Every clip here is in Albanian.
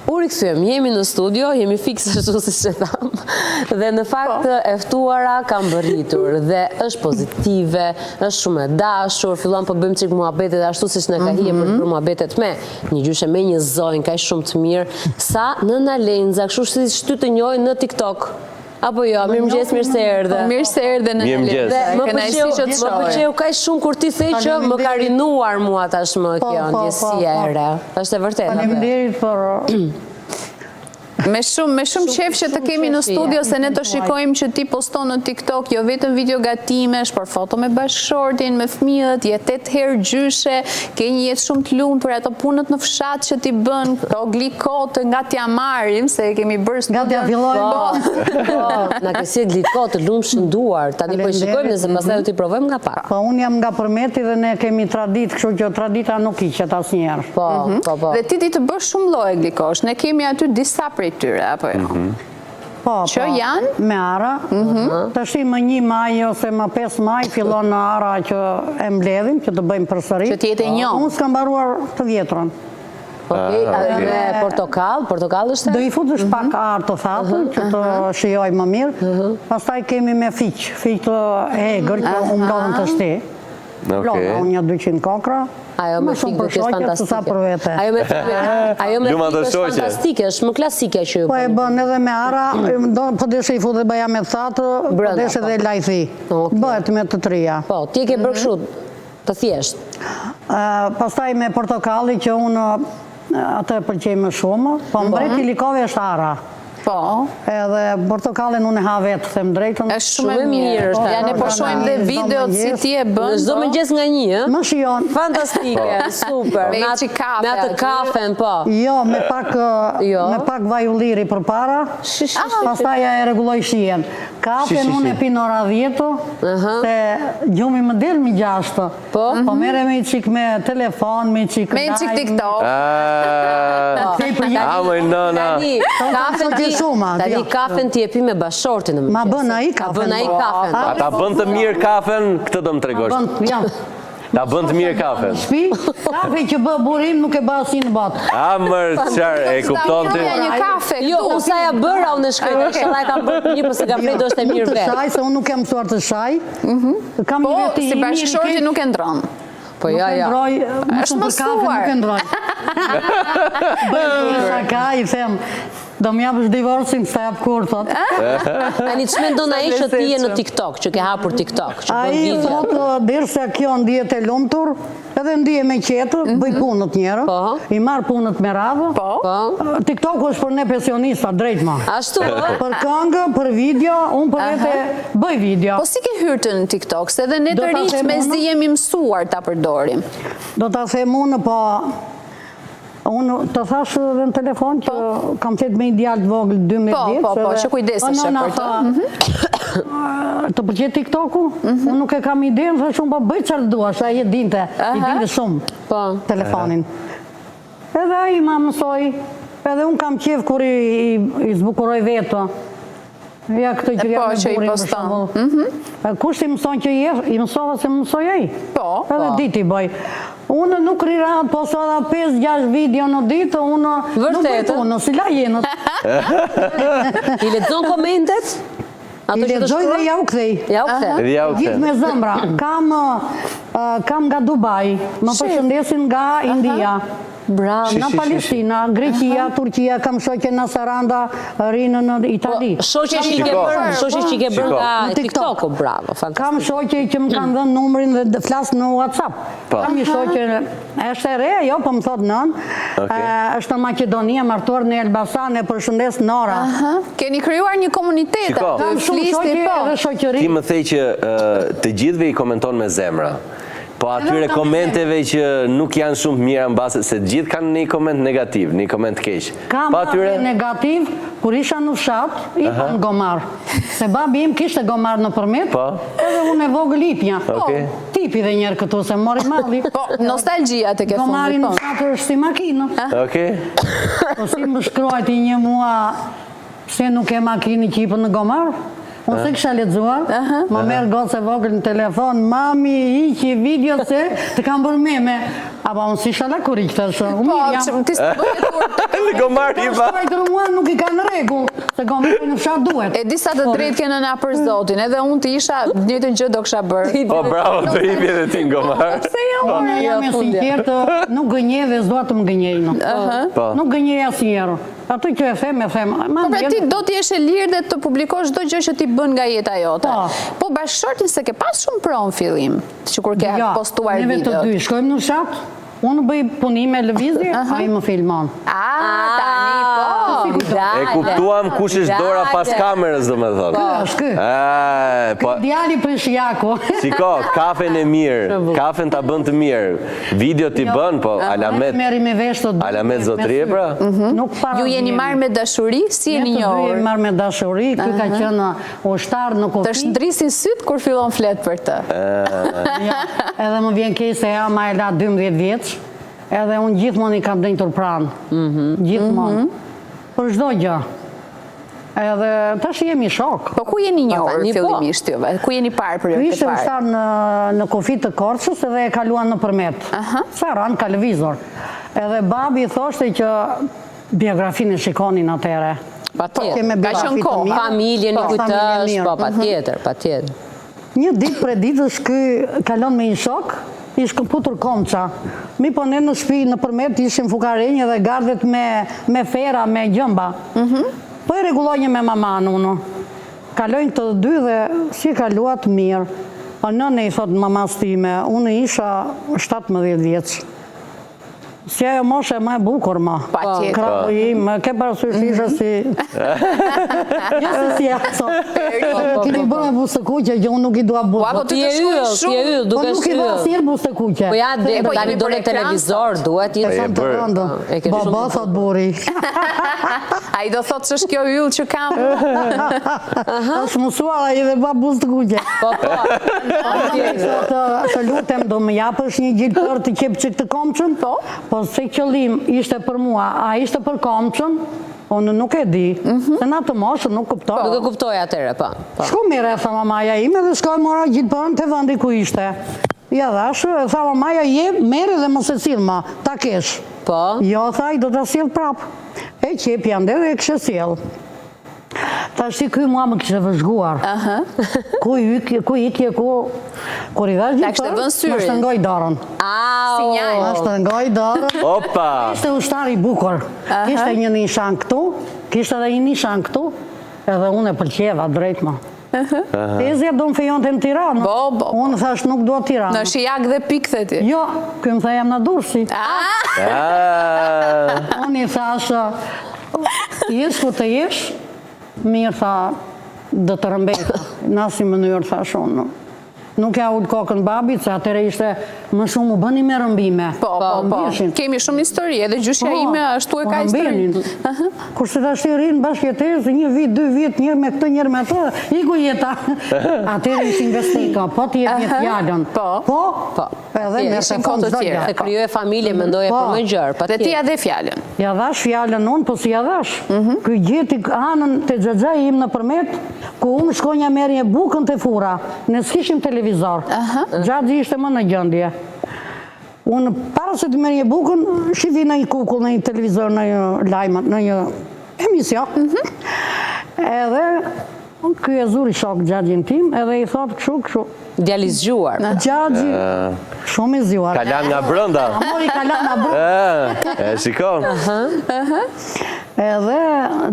U rikthyem, jemi në studio, jemi fiks ashtu siç e tham. Dhe në fakt e ftuara kam bërritur dhe është pozitive, është shumë e dashur, fillon po bëjmë çik muhabetet ashtu siç na ka hije për të bërë muhabetet me një gjyshe me një zonjë kaq shumë të mirë, sa Nëna Lenza, kështu siç ty të njohin në TikTok. Apo jo, mirëmëngjes, mirë se erdhe. Mirë se erdhe në Dhe më pëlqeu kaq shumë kur ti the që më ka rinuar mua tashmë kjo ndjesia e re. Është e vërtetë. Faleminderit për Me shumë qef që të kemi në studio, se ne të shikojmë që ti poston në TikTok, jo vetëm video gatimesh, por foto me bashkëshortin, me fëmijët, jetë 8 herë gjyshe, ke një jetë shumë të lumë për ato punët në fshat që ti bën, këto glikotë nga t'ja marim, se kemi bërë studio. Nga t'ja fillojmë. Na ke si glikotë të lumë shënduar, tani po i shikojmë nëse pastaj do t'i provojmë nga pak. Po unë jam nga Përmeti dhe ne kemi tradit, kështu që tradita nuk iqet asnjëherë. Po. Dhe ti të bësh shumë lloje glikosh, ne kemi aty disa prej tyre, apo jo? Po, që janë? Me ara. Të shi më 1 maj ose më 5 maj fillon në ara që e mbledhim, që të bëjmë përsëri. Që t'jetë e njohur. Unë s'kam mbaruar të vjetrën. Me portokall është? Do i futësh pak arë të thatë, që të shijoj më mirë. Pastaj kemi me fiq të hegër, që u mblodhën të shti. Blodha unë një 200 kokra. Ajo me fikë do t'jesë fantastike. Ajo me fikë është fantastike, është më klasike që ju. Po e bën edhe me ara, po deshe i fu dhe bëja me thatë, po deshe dhe lajthi. Bëhet me të trija. Po, ti ke bërë kështu, të thjesht. Pastaj me portokalli që unë atë e pëlqej më shumë, po mbreti likove është ara. Po. Edhe portokallin unë e ha vetë, them drejtën. Është shumë e mirë. Ja ne po shohim dhe videot si ti e bën. Çdo mëngjes nga 1, ë? Më shijon. Fantastike, super. Me atë kafen, po. Jo, me pak vaj ulliri përpara. Pastaj ja e rregulloj shijen. Kafen unë e pi në ora 10, se gjumi më del mi 6. Po merre me i çik me telefon, me i çik me i çik TikTok. Tani kafen ti e pi me bashortin. Ma bën ai kafen. Ata bën të mirë kafen, këtë do më tregosh. Ta bën të mirë kafen. Shpi, kafe që bë burim nuk e bë asnjë në botë. Mërë, qarë, e kupton ti? Një kafe. Jo, unë sa ja bëra unë e shkoj, inshallah e kam bërë një përse ka flejtë është e mirë vetë. Shaj, se unë nuk jam mësuar të shaj. Po, si bashkëshorti nuk e ndronë. Po ja. Është mësuar. Nuk e ndroj. Bëjmë sa ka, i them, do më japësh divorcin, s'ta jap kur, thot. Tani që mendon ai që ti je në TikTok, që ke hapur TikTok, që bën video? Ai thot, derisa kjo ndihet e lumtur, edhe ndihet me qetë, bëj punët njerë, i marr punët me radhë. TikTok është për ne pensionista, drejt ma. Ashtu? Për këngë, për video, unë për vete bëj video. Po si ke hyrë në TikTok, se edhe ne të rritë me zi jemi mësuar ta përdorim? Do ta them unë, po unë të thash dhe në telefon që kam qetë me i djallë të vogël 12 ditë. Po, që kujdesesh e për të. Të përqet TikToku, unë nuk e kam ide, në thashun, po bëjt qërë dua, sa i dinte shumë telefonin. Edhe i ma mësoj, edhe unë kam qef kur i zbukuroj vetë. Ja këtë që jam me burin për shumë. Kusht i mëson që i mësova se mësoj e i. Edhe dit i bëj. Unë nuk rirat, po sa da 5-6 video në ditë, unë nuk bëjtunë, si la jenët. I lexon komentet? I lexoj dhe ja u kthej. Gjithë me zëmbra. Kam nga Dubai, më përshëndesin nga India. Nga Palestina, Greqia, Turqia, kam shoqe në Saranda, rinë në Itali. Shoqe që ke bërë nga TikTok, bravo, fantastik. Kam shoqe që më kanë dhënë numrin dhe flasë në WhatsApp. Kam një shoqe, është e re, jo, po më thotë nën, është në Makedonia, martuar në Elbasan, e përshëndes Nora. Keni kryuar një komunitet, kam shumë shoqe edhe shoqëri. Ti më thej që të gjithve i komenton me zemra. Po atyre komenteve që nuk janë shumë mira në base, se gjithë kanë një koment negativ, një koment keq. Kam atyre negativ, kur isha në fshat, i pa në gomar. Se babi im kishte gomar në Përmet, edhe unë e vogël ipja. Tipi dhe njerë këtu, se mori malli. Nostalgjia të ke fundit. Gomari në fshat është si makinë. Po si më shkruajti një mua, se nuk e makinë qipën në gomar? Unë se kisha lexuar, më merr gocë e vogël në telefon, mami hiqi video se të kam bërë meme. Apo unë si shala kur i këtë shumë. Po, ti s'të bëhet kur Në gomar i ba. Shpajtër mua nuk i kanë rregull, se gomari në fshat duhet. e di sa të drejtë kene na për Zotin, edhe unë të isha njëjtën gjë do kisha bërë. Po bravo, të hipi edhe ti në gomar. Se jo, Unë jam e sinqertë, nuk gënjej dhe s'dua të më gënjejnë. Po. Nuk gënjej asnjëherë. Ato që e them. Po pra ti do t'jesh e lirë dhe të publikosh çdo gjë që ti bën nga jeta jote. Po bashkëshortin se ke pas shumë pronë fillim, që kur ke postuar neve të videot. dy shkojmë në fshat, unë bëj punime lëvizje, ai më filmon. Tani po. E kuptuam kush është Dora pas kamerës, do me thonë. Ky. Djali Prishjaku. Shiko, kafen e mirë, kafen ta bën të mirë. Video t'i bën, po Alamet. Meri me vesh të dy. Alamet Zotrie, pra? Nuk para. Ju jeni marrë me dashuri, si jeni Ne të dy njohur? jemi marrë me dashuri, ky ka qenë ushtar në Të Kofi. shndrisin syt kur fillon flet për të. Edhe më vjen keq se jam e la 12 vjeç, edhe unë gjithmonë i kam denjtur pranë. Gjithmonë. Për çdo gjë. Edhe tash jemi shok. Po ku jeni njohur tani po. fillimisht juve? Ku jeni parë për Ky herë ishte të parë? ushtar në Kofi të Korçës edhe e kaluan në përmet. Sa ran ka lëvizur. Edhe babi thoshte që biografinë e shikonin atëre. Patjetër. Keme Ka qenë biografi të kohë. mirë. Familjen i Po, familje kujtosh, mirë. po patjetër, patjetër. Një ditë për ditës ky kalon me një shok, i shkëputur komça. Mi po ne në shtëpi në përmet ishim fukarenjë dhe gardet me fera, me gjëmba. Po e rregullojnë me maman unë. Kalojnë të dy dhe si kaluat mirë. Po nëne i thot mamas time, unë isha 17 vjeç. Si ajo moshe më e bukur ma. Patjetër. Krahu im, ke parasysh isha si... Jo se si aso. Kini bërë bustë kuqe, që unë nuk i dua Po, bustë. apo Ti je yll, Po duke nuk i dua shtyll. asnjëherë bustë kuqe. Po ja, po tani jemi do për në ekran, televizor, duhet E jetë. kam të bërë. rëndë. E ke Baba shumë- thot buri. Ai do thotë ç'është kjo yll që kam. Është mësuar ai dhe ba bustë kuqe. Po, po. Të lutem, do më japësh një gjilpër të qep që këtë komçën? Po se qëllim ishte për mua, a ishte për komçën? Unë nuk e di, se në atë moshë nuk kuptoj. Nuk e kuptoj atëre, po. Shko mire, tha mamaja ime dhe shkoj mora gjilpërën të vendi ku ishte. Ja dhash, tha mamaja mere dhe mos e cilë ma, ta kesh. Po. Jo, tha, i do të sjell prap. E qep janë dhe e kështë sjell. Ta shti kuj mua më kështë vëzhguar. Ku ikje, kur i dhash Ta kishte vënë gjilpër, syrin. më shtëngoj dorën. Sinjal. Më shtëngoj dorën. Opa! Kishte ushtar i bukur. Kishte një nishan këtu, kishte edhe një nishan këtu, edhe unë e pëlqeva drejt ma. Ezja do më fejon të në Tiranë. Po. Unë thash nuk do Tiranë. Në Shijak dhe Pik the ti. Jo, këmë tha jam në Durrësi. Unë i thash, jesh ku të jesh, mirë tha, dhe të rëmbeta. Në asnjë mënyrë thash unë. Nuk ja ullë kokën babit, se atëre ishte më shumë u bëni me rëmbime. Po. Kemi shumë histori, edhe gjyshja ime ashtu e ka histori. Kurse të ashtë i rinë bashkjetesë, një vit, 2 vit, njërë me këtë, njërë me të, iku jeta. Atëre ishtë investika, po t'i jep një fjallën. Po. Edhe me ishin të fond kohë të çdo tjera. gjë. E kryoje familje, mendoje për më gjërë, Dhe ti ja dhe fjallën. Ja dhash fjallën unë, po si ja dhash. Ky gjeti anën të xhaxhai im në përmet, ku unë shkonja merje bukën të fura. Ne s'kishim televizor. Xhaxhi ishte më në gjendje. Unë para se të merje bukën, shivi në një kukull, në një televizor, në një lajmë, në një emision. Edhe ky e zuri shok xhaxhin tim, edhe i thot kështu. Djalizgjuar. Xhaxhi shumë i zgjuar. Kalan nga brënda. Amori kalan nga brënda. E shikon. Edhe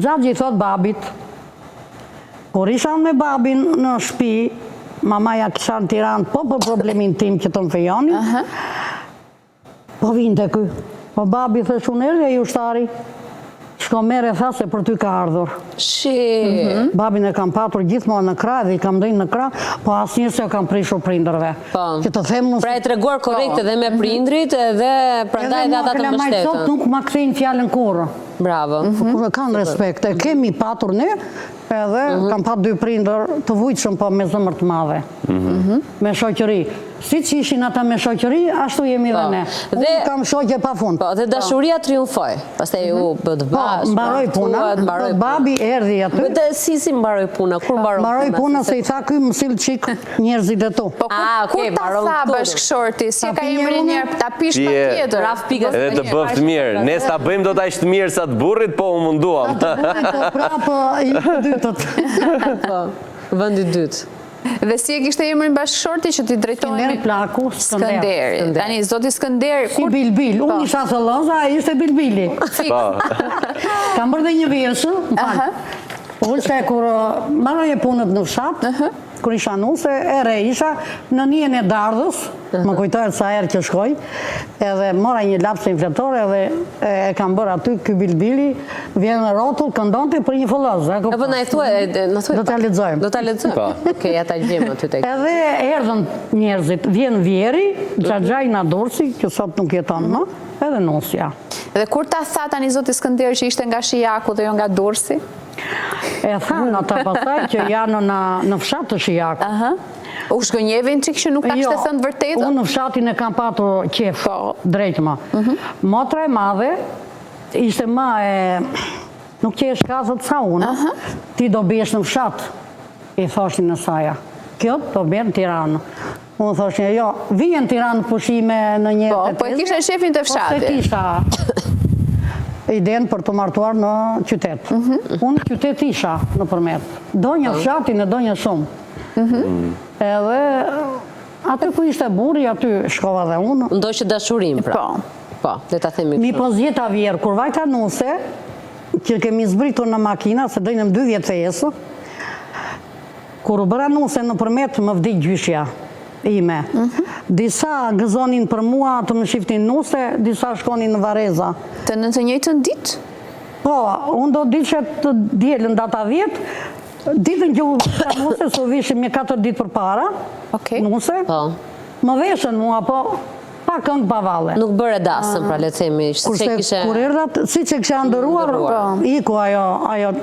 xhaxhi i thot babit, kur isha me babin në shtëpi, mamaja kisha në Tiranë, po për problemin tim që të më fejoni, po vinte ky. Po babi thësh unë erdhe i ushtari, shko mere tha se për ty ka ardhur. Babin e kam patur gjithmonë në krah dhe i kam dhënë në krah, po asnjë se o kam prishur prindërve. Që të them Pra e treguar korrekt edhe me prindrit edhe prandaj edhe ata të mbështetën. Nuk ma kthejnë fjalën kurrë. Bravo. Kanë respekt, e kemi patur ne, edhe kam pat 2 prindër të vujtshëm, po me zemër të madhe. Me shoqëri. Si që ishin ata me shoqëri, ashtu jemi dhe ne. Unë kam shoqe pa fund. Po, dhe dashuria triumfoj. Pastaj ju bët bashkë. Po, mbaroj puna. Babi erdhi aty. Dhe si mbaroj puna? Kur mbaroj puna? Mbaroj puna se i tha ky më sill çik njerëzit e tu. Po, kur ta tha bashkëshorti, si ka emrin njerë, ta pish pa tjetër. Raf pikas. Edhe të bëftë mirë. Ne s'ta bëjmë do t'ashtë mirë sa të burrit, po u munduam. Prapë i dytët. Po, vëndi dytë. Dhe si e kishte emrin bashkëshorti që ti drejtojnë? Skënder Plaku, Skënderi. Tani, zoti Skënder... Si Bilbil. Unë isha Thëllëza, a ishte Bilbili. Kam bërë dhe një vjersë, unë se kur marroj e punët në fshat, kur isha nuse, ere isha në njën e Dardhës, më kujtojnë sa erë që shkoj, edhe mora një lapsë infletore edhe e kam bërë aty, ky Bilbili, vjen në rotull, këndonte për një fëllëzë. E për në e thuaj, do t'a lexojmë. Do t'a lexojmë? Okej, ja t'a gjemë aty tek. Edhe erdhën njerëzit, vjen Vjeri, Xhaxhajna Dursi, që sot nuk jeton më, edhe nusja. Dhe kur ta tha tani zoti Skënder që ishte nga Shijaku dhe jo nga Dursi? E thanë ata pasaj që janë në fshat të Shijaku. U shgënjevin që nuk ta kishte thënë vërtetë? Unë në fshatin e kam patur qef, drejt më. Motra e madhe, ishte ma e... Nuk që e shkazët sa unë, ti do besh në fshat, i thoshin në saja. Kjo do bërë në Tiranë. Unë thoshin, jo, vijen Tiranë pushime në një... Po e kisha shefin të fshatit? Po se kisha idenë për të martuar në qytet. Unë qytet isha në përmet. Do një fshatin e do një shumë. Edhe aty ku ishte burri, aty shkova dhe unë. Ndoj që dashurim, pra. Po, dhe ta themi kështu. Mi pozjeta vjerë, kur vajta nuse, që kemi zbritur në makina, se dojnëm 2 vjetë fesë, kur u bëra nuse në përmet, më vdik gjyshja ime. Disa gëzonin për mua të më shiftin nuse, disa shkonin në Vareza. Të në të njëjtën ditë? Po, unë do ditë që të djelën data 10, ditën që u vishë nuse, so vishëm një 4 ditë për para, nuse, më veshën mua, po, pa këngë pa valle. Nuk bërë dasën, pra le të themi, kurse kur erdhat, si që kësha ndëruar, iku ajo...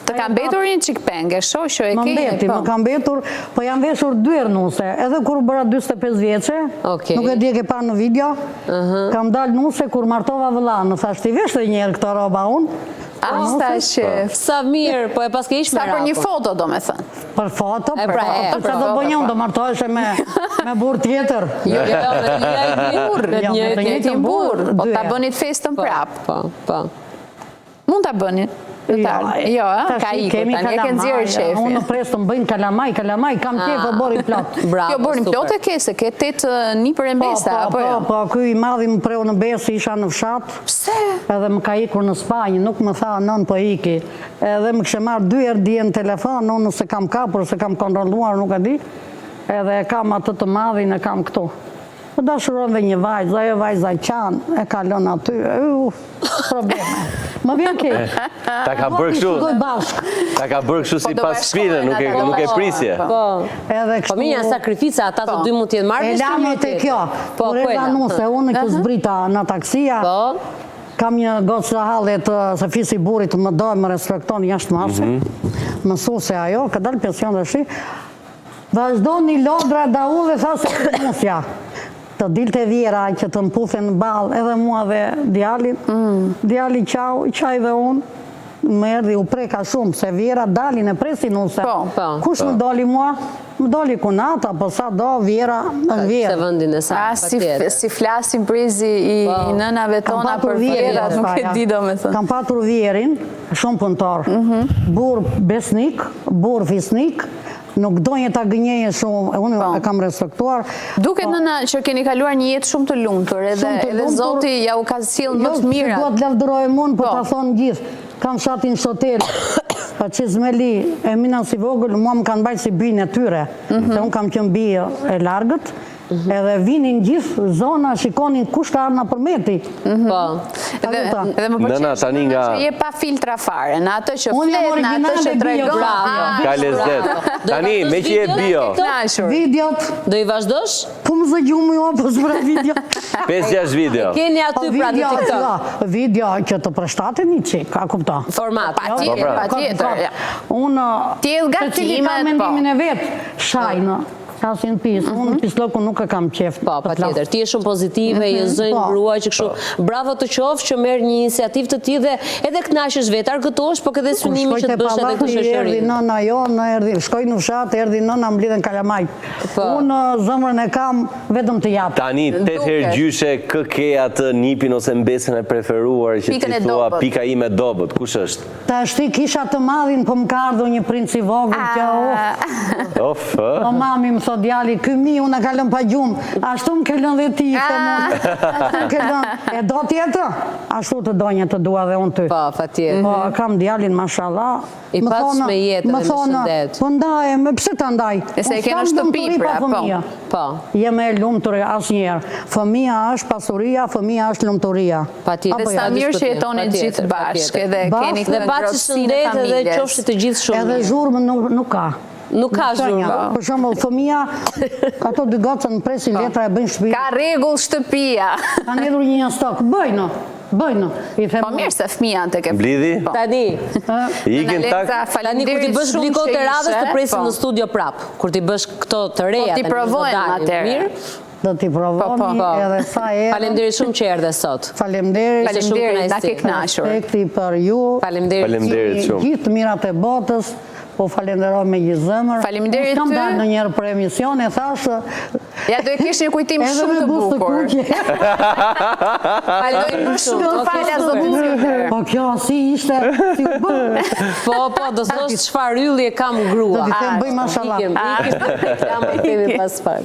Të kam betur një qik penge, shosho e kejë. Më kam betur, po jam veshur 2 herë nuse. Edhe kur bëra 25 vjeqe, nuk e di e ke pa në video, kam dalë nuse kur martova vëllanë. Thash ti vesh dhe njerë këto roba unë. Asta shef. Sa mirë, po e pas ke ish me rapo. Sa për një foto do me thënë. Për foto, për foto. Qa do bënjë unë, do martoheshe me burë tjetër. Jo, dhe njëti burë. Po ta bënit festën prap. Po. Mund ta bënit. Jo, ka iku, tani e kënë zirë qefi. Unë në presë të më bëjnë kalamaj, kam qefë o bori plot. Jo, bori plot e kese, ke 8 një për e mbesa, apo jo? Po, kuj i madhi më preu në besë, isha në fshat. Pse? Edhe më ka ikur në Spanjë, nuk më tha nën po iki. Edhe më kështë marrë 2 herë dje në telefon, unë se kam kapur, se kam kontroluar, nuk e di. Edhe kam atë të madhin e kam këtu. Më dashuron dhe një vajzë, ajo vajza qanë, e kalon aty, probleme. Më vjen kejtë. Ta ka bërë kështu si pas shpinë, nuk e prisje. Po minja sakrifica, ata të dy mund t'jenë marrë e lame të kjo. Por e ranu se unë këtë zbrita në taksia, kam një gocë të halet se fisi burit më dojë, më respekton jashtë marse, më su se ajo, ka dalë pension dhe shi, vazhdo një lodra da u dhe tha se këtë musja. Të dilte Vjera që të mputhe në balë, edhe mua dhe djalin. Djali qaj dhe unë, më erdi u preka shumë, se Vjera dalin e presi nuse. Kush më doli mua? Më doli kunata, po sa do Vjera është Vjera. Se vëndin e sa, si flasin prizi i nënave tona për Vjera, nuk e di do me thënë. Kam patur Vjerin, shumë punëtor. Burë besnik, burë fisnik, nuk dojnë ta gënjeje shumë, unë e kam respektuar. Duket nëna që keni kaluar një jetë shumë të lumtur, edhe Zoti ja u ka sjellë më të mirat. Jo, që duhet lavdërojë mund, po ta thonë gjithë. Kam shatin shotel, pa që zmeli, e mina si vogël, mua më kanë bajtë si bijnë e tyre, se unë kam qënë bijë e largët, edhe vinin gjithë zona, shikonin kush ka arna për meti. Dhe më përqesh që je pa filtra fare, në atë që flet, në atë që tregon. Ka lezet. Tani, me që je bio. Videot. Do i vazhdosh? Po më zë gjumë jo, po zbra video. 5-6 video. Keni aty pra në TikTok. Video që të preshtate një qik, a kupta? Format. Pa tjetër. Unë, tjellë gatimet, ka mendimin e vetë, shajnë. Asin pis, unë pislokun nuk e kam qef. Po, patjetër. Ti je shumë pozitive, je zënë grua që kështu. Bravo të qofsh që merr një iniciativë të tillë dhe edhe kënaqesh vetë, argëtohesh, po edhe synimi që të bësh edhe këtë shoqëri. Erdhi nëna jonë, shkoj në fshat, erdhi nëna mblidhen kalamajt. Unë zëmrën e kam vetëm të jap. Tani 8 herë gjyshe kë ke atë nipin ose mbesën e preferuar që ti thua pika ime dobët. Kush është? Tashti kisha të madhin, po më ka ardhur një princ i vogël që o mami më thot djali, ky mi unë ka lënë pa gjumë, ashtu më ke lënë dhe ti, e do tjetër, ashtu të donje të dua dhe unë ty. Po, patjetër. Po, kam djalin, mashallah. I patsh me jetë dhe me shëndet. Po ndaje, pse ta ndaj? E se e kena shtëpi, pra, po. Jeme e lumtur asnjëherë. Fëmia është pasuria, fëmia është lumturia. Patjetër. Dhe sa mirë që jetoni gjithë bashkë, edhe keni këtë ngrohtësinë e familjes. Dhe qofshi të gjithë shumë. Edhe zhurmë nuk ka. Nuk ka zhurmë. Për shembull, fëmia, ato dy gocën presin letra e bëjnë shtëpi. Ka rregull shtëpia. Ka ndjedhur një stok. Bëjnë. Po mirë se fëmia të ke. Blidhi? Tani. Ikin tak. Tani kur ti bësh bliko të radhës të presin në studio prap. Kur ti bësh këto të reja. Po ti provojnë atëherë. Do t'i provoni edhe sa herë. Faleminderit shumë që erdhe sot. Faleminderit. Na ke kënaqur. Respekti për ju. Faleminderit shumë. Gjithë mirat e botës. Po falenderoj me gjithë zemër. Faleminderit ty. Kam dalë në njërë për emision e thashë. Ja do e kish një kujtim shumë të bukur. Faleminderit shumë. Po kjo si ishte. Po, do thosh çfarë ylli e kam grua. Do t'i them bëj mashallah. Ikëm pas pak.